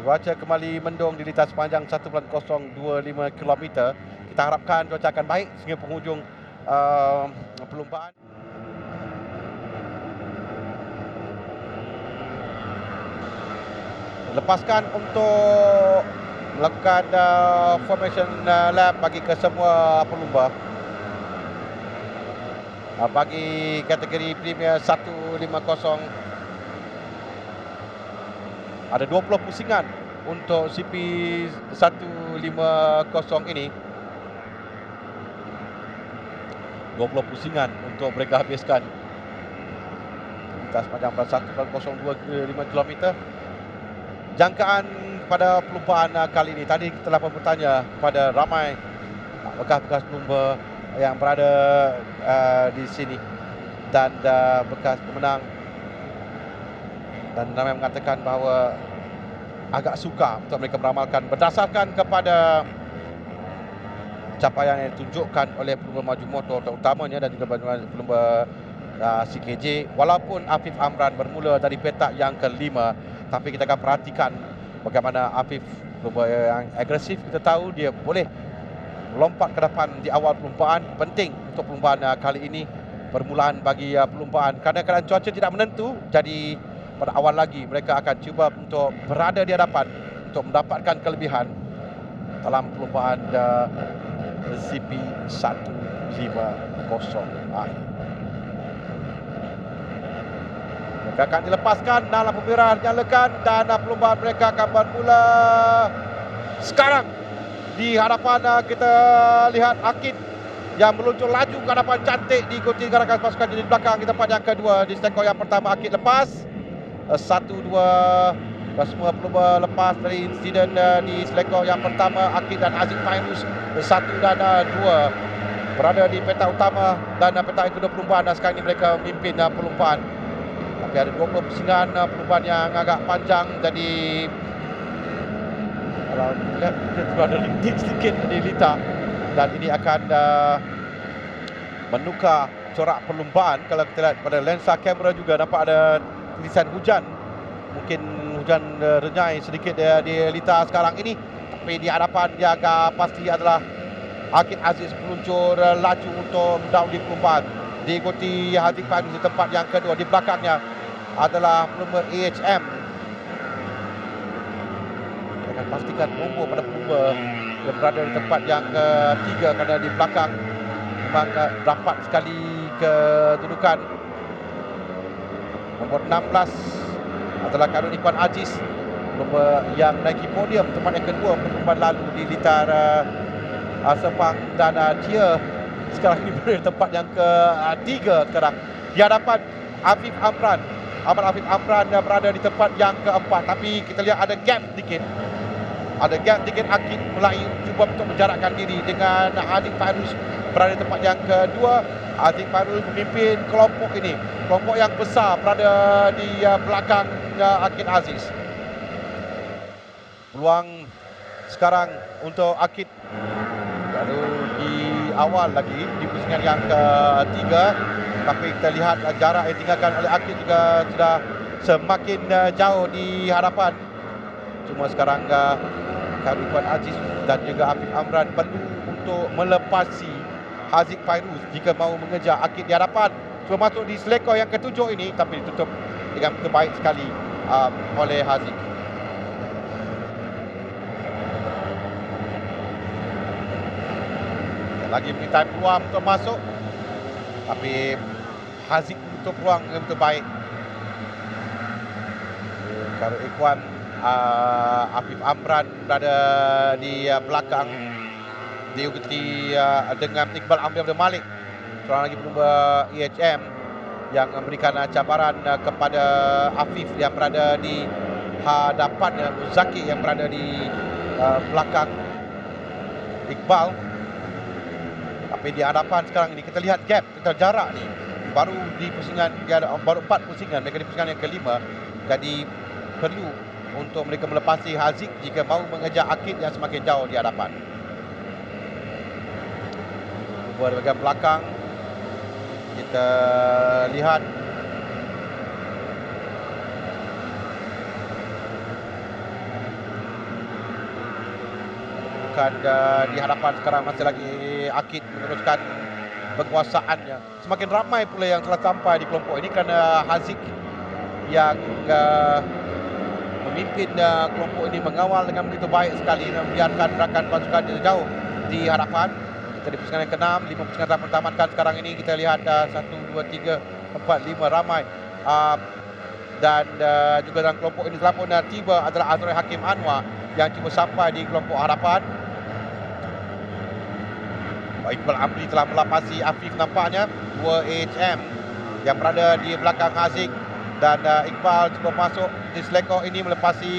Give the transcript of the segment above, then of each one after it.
Cuaca kembali mendung di lintas sepanjang 1.025 km. Kita harapkan cuaca akan baik sehingga penghujung perlumbaan. Lepaskan untuk melakukan formation lap bagi ke semua pelumba. Bagi kategori Premier 150 ada 20 pusingan untuk CP 150 ini. 20 pusingan untuk mereka habiskan. Lintas panjang 1.025 km. Jangkaan pada perlumbaan kali ini, tadi kita telah bertanya kepada ramai bekas-bekas pelumba yang berada di sini dan bekas pemenang, dan ramai mengatakan bahawa agak sukar untuk mereka beramalkan berdasarkan kepada capaian yang ditunjukkan oleh pelumba maju motor terutamanya dan juga pelumba CKJ. Walaupun Afif Amran bermula dari petak yang kelima, tapi kita akan perhatikan bagaimana Afif, pelumba yang agresif. Kita tahu dia boleh melompat ke depan di awal perlumbaan. Penting untuk perlumbaan kali ini, permulaan bagi perlumbaan. Kerana keadaan cuaca tidak menentu, jadi pada awal lagi mereka akan cuba untuk berada di hadapan untuk mendapatkan kelebihan dalam perlumbaan CP 150 akhir. Mereka akan dilepaskan dan lampu merah dinyalakan dan perlumbaan mereka akan bermula sekarang. Di hadapan kita lihat Akid yang meluncur laju ke hadapan cantik, diikuti gerakan pasukan di belakang di tempat yang kedua. Di stekor yang pertama Akid lepas 1-2, semua pelumba lepas dari insiden di selekor yang pertama. Akid dan Aziz Fairuz 1 dan 2 berada di petak utama dan petak yang kedua perlumbaan, dan sekarang ini mereka memimpin perlumbaan. Tapi ada 20 pusingan perlumbaan yang agak panjang, jadi kalau lihat kita ada rintik sedikit di Lita, dan ini akan menukar corak perlumbaan. Kalau kita lihat pada lensa kamera juga nampak ada tulisan hujan. Mungkin hujan renyai sedikit di Lita sekarang ini, tapi di hadapan dia agak pasti adalah Akid Aziz meluncur laju untuk mendahului perlumbaan, diikuti Haziq Fairuz di tempat yang kedua. Di belakangnya adalah pelumba AHM. Akan pastikan nombor pada pelumba yang berada di tempat yang ketiga, kerana di belakang memang rapat sekali kedudukan. Nombor 16 adalah Karun Ikhwan Aziz, pelumba yang naiki podium tempat yang kedua perlumbaan lalu di Litar Sepang, dan dia sekarang ini berada di tempat yang ketiga sekarang di hadapan Afif Amran. Afif Amran berada di tempat yang keempat, tapi kita lihat ada gap sedikit. Akid mulai cuba untuk menjarakkan diri dengan Haziq Fairuz berada di tempat yang kedua. Haziq Fairuz memimpin kelompok ini, kelompok yang besar berada di belakang Akid Aziz. Peluang sekarang untuk Akid baru di awal lagi di pusingan yang ketiga, tapi kita lihat jarak yang ditinggalkan oleh Akid juga sudah semakin jauh di hadapan. Cuma sekarang Karun Ikhwan Aziz dan juga Afif Amran perlu untuk melepasi Haziq Fairuz jika mahu mengejar Akid di hadapan. Cuma masuk di selekor yang ketujuh ini, tapi ditutup dengan terbaik sekali oleh Haziq. Lagi minta peluang untuk masuk, tapi Haziq untuk peluang yang terbaik. Karun Ikhwan, Afif Amran berada di belakang, diikuti dengan Iqbal Amir Abdul Malik, seorang lagi pelumba EHM yang memberikan cabaran kepada Afif yang berada di hadapannya, Muzaki yang berada di belakang Iqbal. Tapi di hadapan sekarang ini kita lihat gap, kita jarak ni baru di pusingan, baru 4 pusingan, mereka di pusingan yang kelima. Jadi perlu untuk mereka melepasi Haziq jika mahu mengejar Akid yang semakin jauh di hadapan. Di bahagian belakang kita lihat Bahkan di hadapan sekarang masih lagi Akid meneruskan penguasaannya. Semakin ramai pula yang telah sampai di kelompok ini kerana Haziq yang memimpin kelompok ini mengawal dengan begitu baik sekali, membiarkan rakan pasukan jauh di hadapan. Kita di pusingan yang ke-6, 5 pusingan telah pertamatkan sekarang ini. Kita lihat 1, 2, 3, 4, 5 ramai. Dan juga dalam kelompok ini telah pun tiba adalah Azroy Hakim Anwar yang cuba sampai di kelompok hadapan. Iqbal Amri telah melapasi Afif nampaknya. 2 AHM yang berada di belakang Haziq. Dan Iqbal cuba masuk di selekor ini melepasi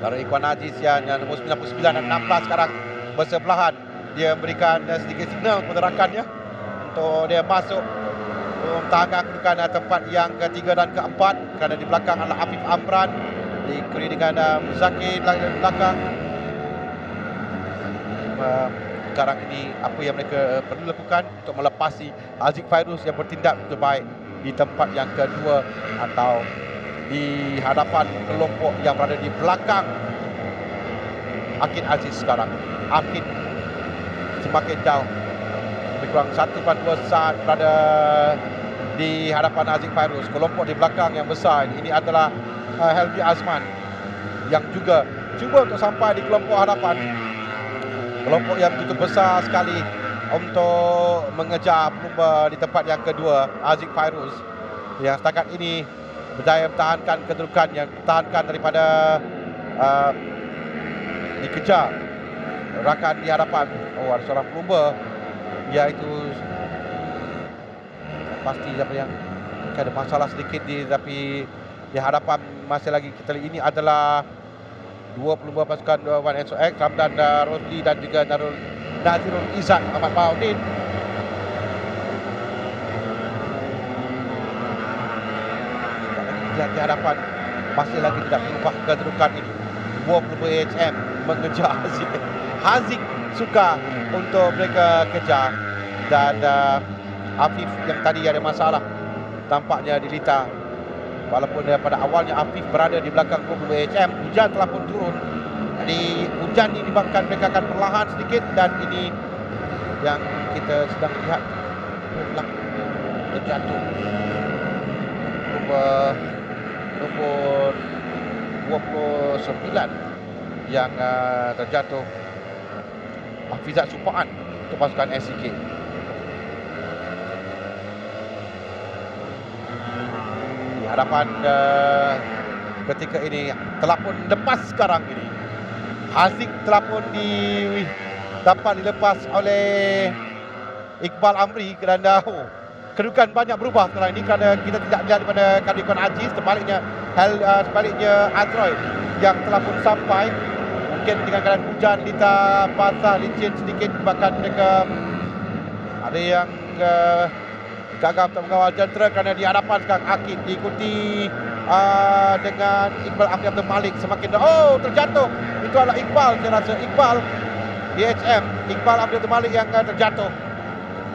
Darul Ikhwan Aziz yang nombor 99 dan 16 sekarang bersebelahan. Dia memberikan sedikit signal kepada rakannya untuk dia masuk mempertahankan kedudukan tempat yang ketiga dan keempat, kerana di belakang adalah Afif Amran diikuti dengan Muzaki di belakang. Sekarang ini apa yang mereka perlu lakukan untuk melepasi Haziq Fairuz yang bertindak begitu baik di tempat yang kedua atau di hadapan kelompok yang berada di belakang Akid Aziz sekarang. Akid semakin jauh, lebih kurang 1/2 saat berada di hadapan Haziq Fairuz. Kelompok di belakang yang besar ini adalah Helmi Azman yang juga cuba untuk sampai di kelompok hadapan. Kelompok yang begitu besar sekali untuk mengejar pelumba di tempat yang kedua, Haziq Fairuz, yang setakat ini berjaya mempertahankan kedudukannya, mempertahankan daripada dikejar rakan di hadapan. Oh, ada seorang pelumba, iaitu pasti siapa yang ada masalah sedikit tapi di hadapan masih lagi kita lihat ini adalah dua pelumba pasukan 1SOX, Ramdan Rosli dan juga Nazirul Izzat Ahmad Baudin. Di hadapan masih lagi tidak berubah kedudukan ini. Dua pelumba AHM mengejar Haziq. Haziq suka untuk mereka kejar. Dan Afif yang tadi ada masalah tampaknya dilita. Walaupun pada awalnya Afif berada di belakang pelumba AHM, hujan telah pun turun. Jadi hujan ini menyebabkan mereka akan perlahan sedikit, dan ini yang kita sedang lihat terjatuh nombor 29 yang terjatuh, Hafizat Supaan untuk pasukan SCK. Di hadapan ketika ini telah pun lepas sekarang ini. Haziq telah pun dapat dilepas oleh Iqbal Amri kerana kedudukan banyak berubah sekarang ini, kerana kita tidak lihat daripada Kadikon Aziz. Sebaliknya Azroy yang telah pun sampai, mungkin dengan keadaan hujan lita basah licin sedikit, bahkan mereka ada yang gagal untuk mengawal jentera, kerana di hadapan sekarang Akid diikuti dengan Iqbal Amri Abdul Malik. Semakin terjatuh. Itu adalah Iqbal, saya rasa Iqbal DHM, Iqbal Amri Abdul Malik yang terjatuh.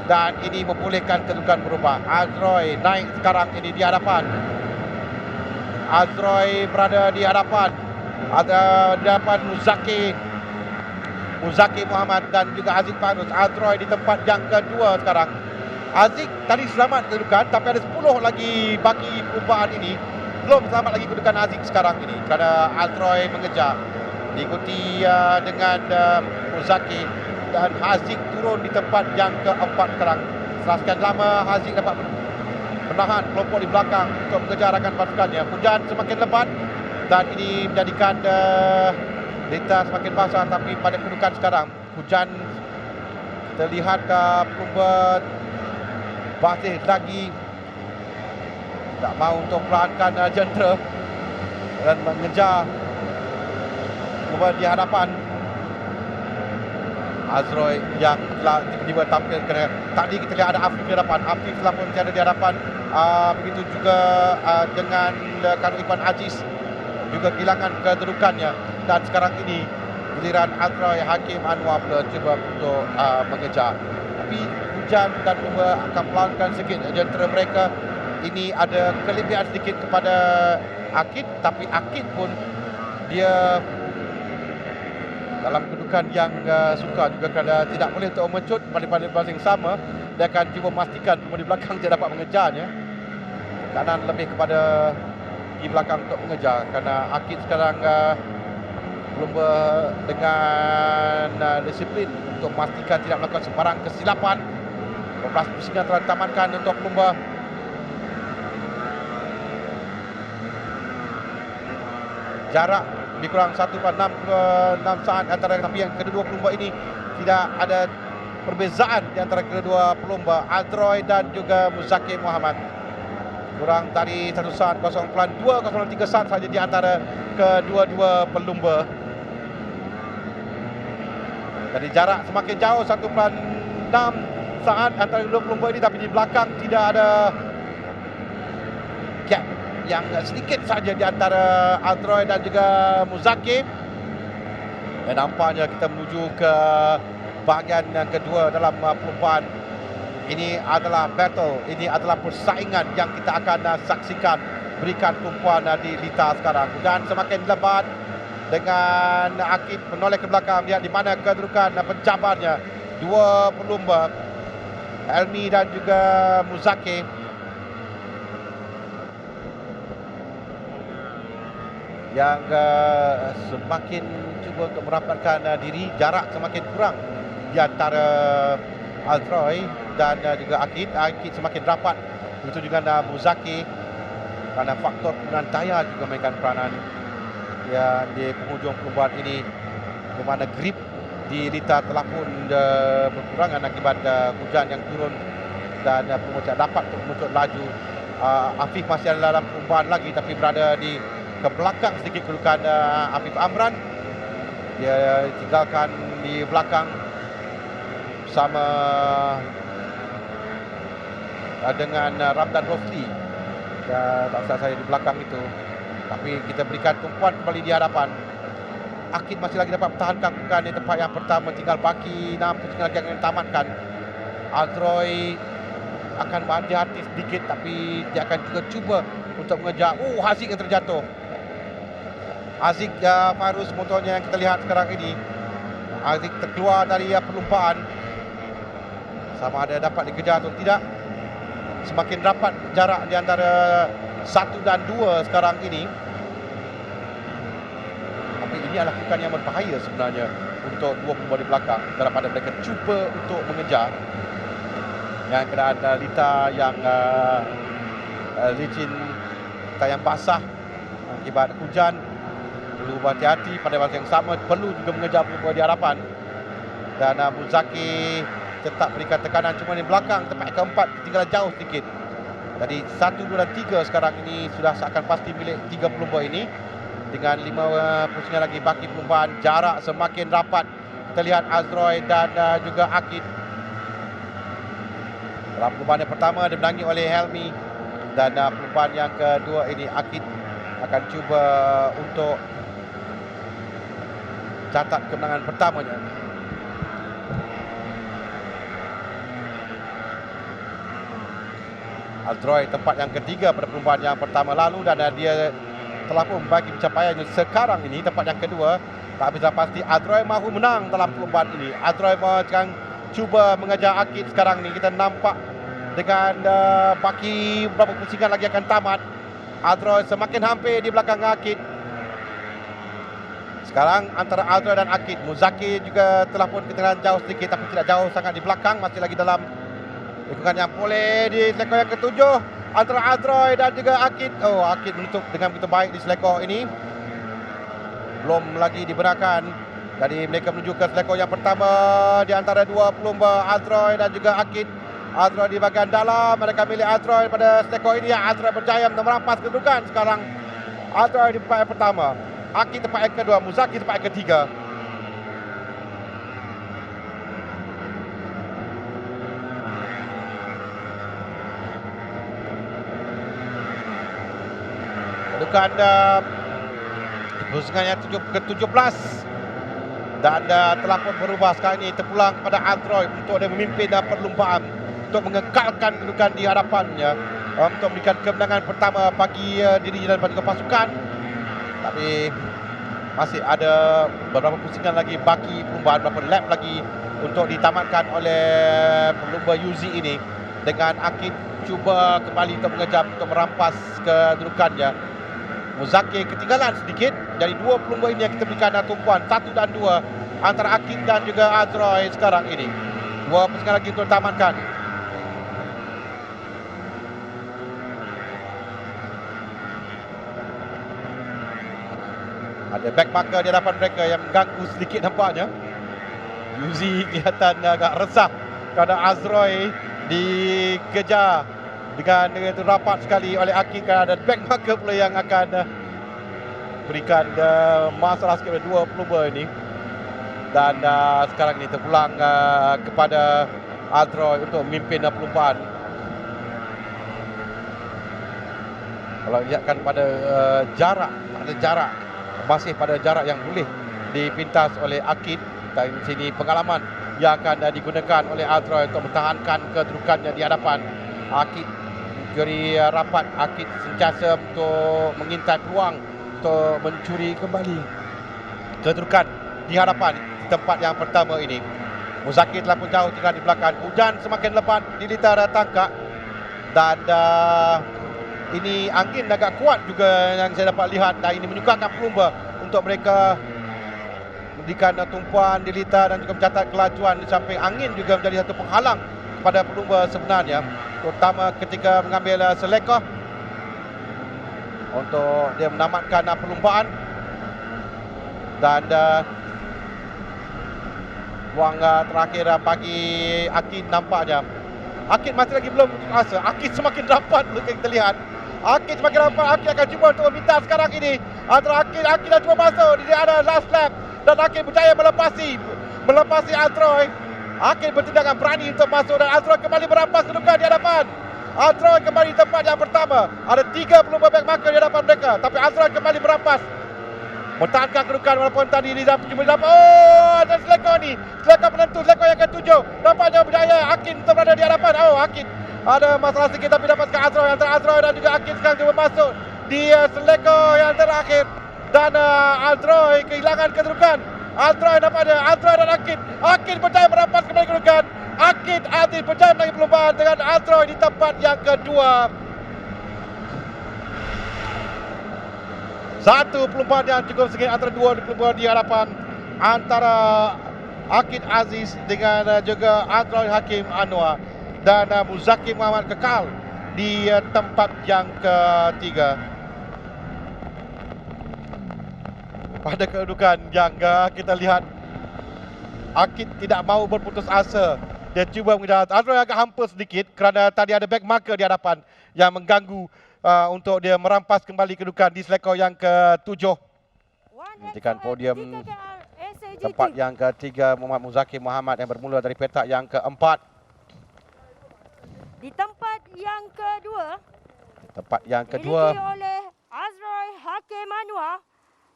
Dan ini membolehkan kedudukan berubah. Azroy naik sekarang ini di hadapan. Azroy berada di hadapan. Ada di hadapan Muzaki Muhammad dan juga Haziq Fairuz. Azroy di tempat yang kedua sekarang. Haziq tadi selamat kedudukan, tapi ada 10 lagi bagi perubahan ini. Belum selamat lagi kedudukan Haziq sekarang ini, kerana Azroy mengejar. Diikuti dengan Muzaki, dan Haziq turun di tempat yang keempat sekarang. Setelah sekian lama Haziq dapat menahan kelompok di belakang untuk mengejar rakan pasukannya. Hujan semakin lebat dan ini menjadikan data semakin basah, tapi pada kedudukan sekarang hujan terlihat pelumba masih lagi tak mahu untuk perlahankan jentera dan mengejar pelumba di hadapan. Azroy yang telah tiba-tiba tampil, kerana tadi kita lihat ada Afif di hadapan. Afif telah pun tiada di hadapan. Begitu juga dengan Kaduk Ikhwan Aziz juga kehilangan kedudukannya. Dan sekarang ini giliran Azroy Hakim Anwar pula cuba untuk mengejar. Tapi hujan dan cuba akan melawankan sedikit jentera mereka. Ini ada kelebihan sedikit kepada Akid, tapi Akid pun dia dalam kedudukan yang sukar juga kerana tidak boleh untuk mencut pada balas yang sama. Dia akan cuba memastikan pemain di belakang dia dapat mengejarnya. Kanan lebih kepada di belakang untuk mengejar kerana Akid sekarang belum dengan disiplin untuk memastikan tidak melakukan sebarang kesilapan. 12 pusingan telah ditamatkan untuk pelumba. Jarak lebih kurang 1.6 saat antara, tapi yang kedua pelumba ini tidak ada perbezaan di antara kedua pelumba Adroy dan juga Muzakir Muhammad. Kurang dari 1 saat, 0.203 saat saja di antara kedua-dua pelumba. Jadi jarak semakin jauh, 1.6 saat antara kedua pelumba ini, tapi di belakang tidak ada gap yang sedikit saja di antara Adroy dan juga Muzakir. Dan nampaknya kita menuju ke bahagian yang kedua dalam perlumbaan. Ini adalah battle, ini adalah persaingan yang kita akan saksikan berikan tumpuan di Lita sekarang. Dan semakin lebat dengan Akid menoleh ke belakang, lihat di mana kedudukan penjabarnya. Dua pelumba, Helmi dan juga Muzakir. Yang semakin cuba untuk merapatkan diri, jarak semakin kurang di antara Adroy dan juga Akid. Akid semakin rapat, begitu juga Muzakir, kerana faktor penggunaan daya juga mainkan peranan ya di penghujung perlumbaan ini, di mana grip di Lita telah pun berkurangan akibat hujan yang turun dan pelumba tidak dapat untuk memuncul laju. Afif masih ada dalam perlumbaan lagi, tapi berada di ke belakang sedikit kedudukan Afif Amran. Dia tinggalkan di belakang bersama dengan Ramdan Rosli. Tak salah saya di belakang itu, tapi kita berikan tumpuan kembali di hadapan. Akid masih lagi dapat pertahankan kedudukan di tempat yang pertama, tinggal baki 6 pusingan lagi yang ditamatkan. Adroy akan berhati-hati sedikit, tapi dia akan juga cuba untuk mengejar. Haziq yang terjatuh. Haziq Farus motornya yang kita lihat sekarang ini. Haziq terkeluar dari perlumbaan. Sama ada dapat dikejar atau tidak. Semakin rapat jarak di antara 1 dan 2 sekarang ini. Tapi ini adalah kedudukan yang berbahaya sebenarnya untuk dua pelumba di belakang, daripada mereka cuba untuk mengejar. Yang keadaan Lita yang licin, yang basah akibat hujan. Perlu berhati-hati, pada masa yang sama perlu juga mengejar pelumba di hadapan. Dan Muzakir tetap berikan tekanan, cuma di belakang tempat keempat ketinggalan jauh sedikit. Jadi 1, 2 dan 3 sekarang ini sudah seakan pasti milik 3 pelumba ini. Dengan 5 pusingan lagi baki perlumbaan, jarak semakin rapat. Kita lihat Adroy dan juga Akid. Dalam perlumbaan yang pertama dimenangi oleh Helmi, dan perlumbaan yang kedua ini Akid akan cuba untuk catat kemenangan pertamanya. Adroy tempat yang ketiga pada perlumbaan yang pertama lalu, dan dia telah pun bagi pencapaiannya sekarang ini tempat yang kedua. Tak bisa pasti Adroy mahu menang dalam perlumbaan ini. Adroy akan cuba mengejar Akid sekarang ni. Kita nampak dengan baki beberapa pusingan lagi akan tamat. Adroy semakin hampir di belakang Akid. Sekarang antara Adroy dan Akid, Muzakir juga telah pun ketinggalan jauh sedikit, tapi tidak jauh sangat di belakang, masih lagi dalam lingkungan yang boleh di selekoh yang ketujuh antara Adroy dan juga Akid. Akid menutup dengan begitu baik di selekoh ini. Belum lagi dibenarkan. Jadi mereka menuju ke selekoh yang pertama di antara dua pelumba, Adroy dan juga Akid. Adroy di bahagian dalam, mereka milik Adroy pada selekoh ini. Adroy berjaya merampas kedudukan sekarang. Adroy di tempat yang pertama, Akid tempat yang kedua, Muzakir tempat yang ketiga. Kedudukan pusingan yang ke-17, dan telah pun berubah sekarang ini, terpulang kepada Adroy untuk dia memimpin perlumbaan, untuk mengekalkan kedudukan di hadapannya, untuk memberikan kemenangan pertama bagi dirinya dan bagi pasukan. Tapi Masih ada beberapa pusingan lagi baki perlumbaan, beberapa lap lagi untuk ditamatkan oleh pelumba Yuzi ini. Dengan Akid cuba kembali untuk mengejar, untuk merampas kedudukannya. Muzakir ketinggalan sedikit. Dari dua pelumba ini yang kita berikan tumpuan 1 dan 2 antara Akid dan juga Azroy sekarang ini. Dua pusingan lagi untuk ditamatkan. Ada back marker di hadapan mereka yang mengganggu sedikit nampaknya. Yuzi kelihatan agak resah kerana Azroy dikejar dengan itu rapat sekali oleh Akid, kerana ada back marker pula yang akan berikan masalah sikit kepada dua pelumba ini. Dan sekarang ini terpulang kepada Azroy untuk memimpin perlumbaan. Kalau lihatkan pada jarak, masih pada jarak yang boleh dipintas oleh Akid. Dan sini pengalaman yang akan digunakan oleh Azroy untuk mempertahankan kedudukannya di hadapan. Akid mencuri rapat. Akid sentiasa untuk mengintai peluang untuk mencuri kembali kedudukan di hadapan di tempat yang pertama ini. Muzakir telah pun jauh tinggal di belakang. Hujan semakin lebat di litar tangkak. Dan ini angin agak kuat juga yang saya dapat lihat, dan ini menyukarkan pelumba untuk mereka memberikan tumpuan di litar dan juga mencatat kelajuan. Di samping angin juga menjadi satu penghalang kepada pelumba sebenarnya, terutama ketika mengambil selekah untuk dia menamatkan perlumbaan. Dan ruang terakhir bagi Akid nampaknya. Akid masih lagi belum rasa. Akid semakin rapat kita lihat. Akid semakin rapat. Akid akan cuba untuk meminta sekarang ini antara Akid dah cuba masuk. Dia ada last lap dan Akid berjaya melepasi Azroy. Akid bertindakan berani untuk masuk dan Azroy kembali merampas kedudukan di hadapan. Azroy kembali di tempat yang pertama. Ada 3 pelumba back marker di hadapan mereka, tapi Azroy kembali merampas, mempertahankan kedudukan walaupun tadi dia cuma dapat. Oh, ada selekor ni. Selekor penentu, selekor yang ke-7. Nampaknya berjaya Akid berada di hadapan. Oh, Akid ada masalah sedikit tapi dapatkan Azroy. Antara Azroy dan juga Akid sekarang cuba masuk di selekor yang terakhir. Dan Azroy kehilangan kedudukan. Azroy nampaknya, Azroy dan Akid. Akid berjaya merampas kembali kedudukan. Akid Aziz berjaya menangani perlumbaan dengan Azroy di tempat yang kedua. Satu perlumbaan yang cukup sengit antara dua perlumbaan di hadapan antara Akid Aziz dengan juga Azroy Hakim Anwar. Dan Muzakir Muhammad kekal di tempat yang ketiga. Pada kedudukan yang kita lihat, Akid tidak mahu berputus asa. Dia cuba mengejar. Azroy agak hampa sedikit kerana tadi ada back marker di hadapan yang mengganggu untuk dia merampas kembali kedudukan di selekor yang ke-7. Nantikan podium tempat yang ketiga Muhammad Muzakir Muhammad yang bermula dari petak yang keempat. Di tempat yang kedua, Dimiliki oleh Azroy Hakim Anwar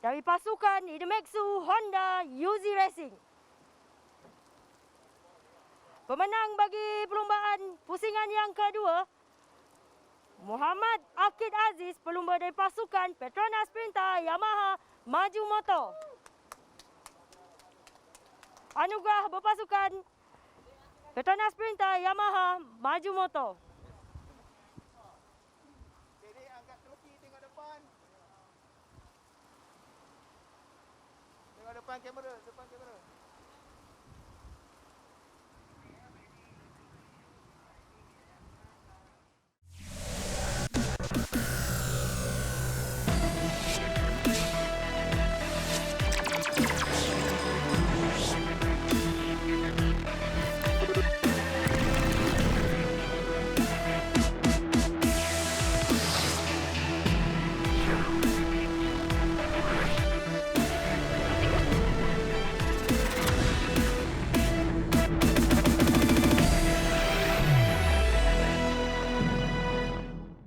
dari pasukan Idemitsu Honda Yuzi Racing. Pemenang bagi perlumbaan pusingan yang kedua, Muhammad Akid Aziz, pelumba dari pasukan Petronas Sprinter Yamaha Maju Motor. Anugerah berpasukan Petronas Sprinter Yamaha Maju Motor. Jadi angkat tepi, tengok depan. Tengok depan kamera,